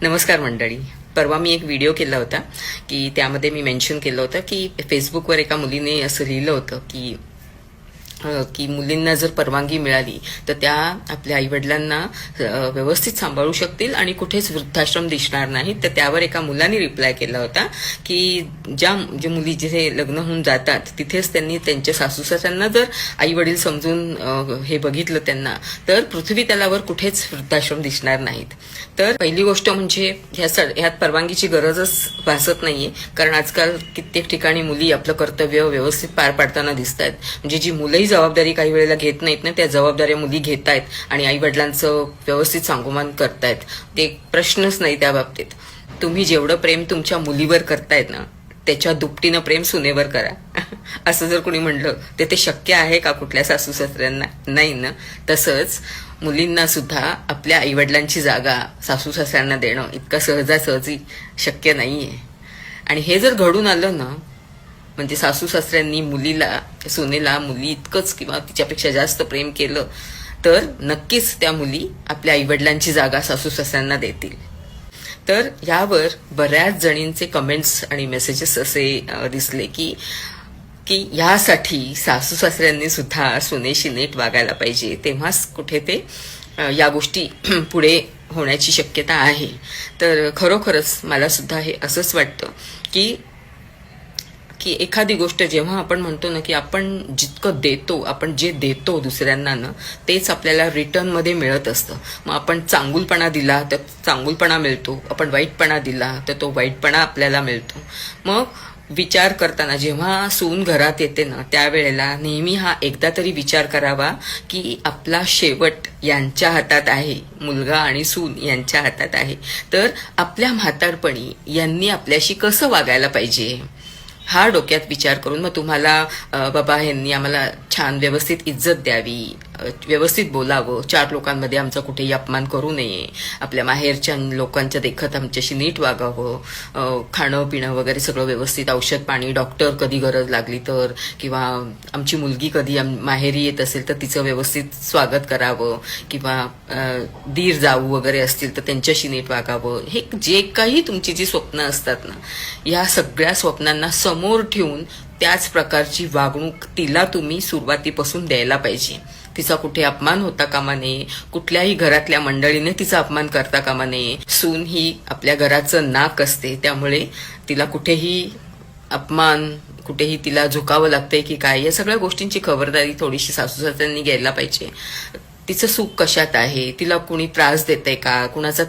नमस्कार मंडळी. परवा मी एक व्हिडिओ केला होता की त्यामध्ये मी मेन्शन केलं होतं की फेसबुकवर एका मुलीने असं लिहिलं होतं की मुलींना जर परवानगी मिळाली तर त्या आपल्या आईवडिलांना व्यवस्थित सांभाळू शकतील आणि कुठेच वृद्धाश्रम दिसणार नाही. तर त्यावर एका मुलाने रिप्लाय केला होता की ज्या मुली जिथे लग्न होऊन जातात तिथेच त्यांनी त्यांच्या सासूसाऱ्यांना जर आईवडील समजून हे बघितलं त्यांना तर पृथ्वी तलावर कुठेच वृद्धाश्रम दिसणार नाहीत. तर पहिली गोष्ट म्हणजे ह्यात परवानगीची गरजच भासत नाहीये, कारण आजकाल कित्येक ठिकाणी मुली आपलं कर्तव्य व्यवस्थित पार पाडताना दिसत आहेत. म्हणजे जी मुलंही जबाबदारी काही वेळेला घेत नाहीत ना, त्या जबाबदाऱ्या मुली घेत आहेत आणि आई वडिलांचं व्यवस्थित सांगोमान करतायत. ते प्रश्नच नाही त्या बाबतीत. तुम्ही जेवढं प्रेम तुमच्या मुलीवर करतायत ना त्याच्या दुपटीनं प्रेम सुनेवर करा. असं जर कोणी म्हणलं तर ते शक्य आहे का कुठल्या सासू सासऱ्यांना? नाही ना. तसंच मुलींना सुद्धा आपल्या आईवडिलांची जागा सासू सासऱ्यांना देणं इतकं सहजासहजी शक्य नाहीये. आणि हे जर घडून आलं ना, म्हणजे सासू सासऱ्यांनी सुनेला मुली इतकंच किंवा तिच्यापेक्षा जास्त प्रेम केलं तर नक्कीच त्या मुली आपल्या आईवडिलांची जागा सासू सासऱ्यांना देतील. तर यावर बऱ्याच जणींचे कमेंट्स आणि मेसेजेस असे दिसले की यासाठी सासू सासऱ्यांनी सुद्धा सुनेशी नीट वागायला पाहिजे, तेव्हाच कुठे ते या गोष्टी पुढे होण्याची शक्यता आहे. तर खरोखरच मला सुद्धा हे असंच वाटतं की एखादी गोष्ट जेव्हा आपण म्हणतो ना की आपण जितकं देतो, आपण जे देतो दुसऱ्यांना ना तेच आपल्याला रिटर्नमध्ये मिळत असतं. मग आपण चांगुलपणा दिला तर चांगुलपणा मिळतो, आपण वाईटपणा दिला तर तो वाईटपणा आपल्याला मिळतो. मग विचार करताना जेव्हा सून घरात येते ना त्यावेळेला नेहमी हा एकदा तरी विचार करावा की आपला शेवट यांच्या हातात आहे, मुलगा आणि सून यांच्या हातात आहे. तर आपल्या म्हातारपणी यांनी आपल्याशी कसं वागायला पाहिजे हा डोक्यात विचार करून मग तुम्हाला बाबा ह्यांनी आम्हाला छान व्यवस्थित इज्जत द्यावी, व्यवस्थित बोलावं, चार लोकांमध्ये आमचा कुठेही अपमान करू नये, आपल्या माहेरच्या लोकांच्या देखत आमच्याशी नीट वागावं, खाणं पिणं वगैरे सगळं व्यवस्थित, औषध पाणी, डॉक्टर कधी गरज लागली तर, किंवा आमची मुलगी कधी माहेरी येत असेल तर तिचं व्यवस्थित स्वागत करावं, किंवा दीर जाऊ वगैरे असतील तर त्यांच्याशी नीट वागावं. हे जे काही तुमची जी स्वप्न असतात ना, या सगळ्या स्वप्नांना समोर ठेवून त्याच प्रकारची वागणूक तिला तुम्ही सुरुवातीपासून द्यायला पाहिजे. तिचा कुठे अपमान होता कामा नये, कुठल्याही घरातल्या मंडळीने तिचा अपमान करता कामा नये. सून ही आपल्या घराचं नाक असते, त्यामुळे तिला कुठेही अपमान, कुठेही तिला झुकावं लागतंय की काय, या सगळ्या गोष्टींची खबरदारी थोडीशी सासू सासऱ्यांनी घ्यायला पाहिजे. तिचं सुख कशात आहे, तिला कुणी त्रास देतंय का, कुणाचा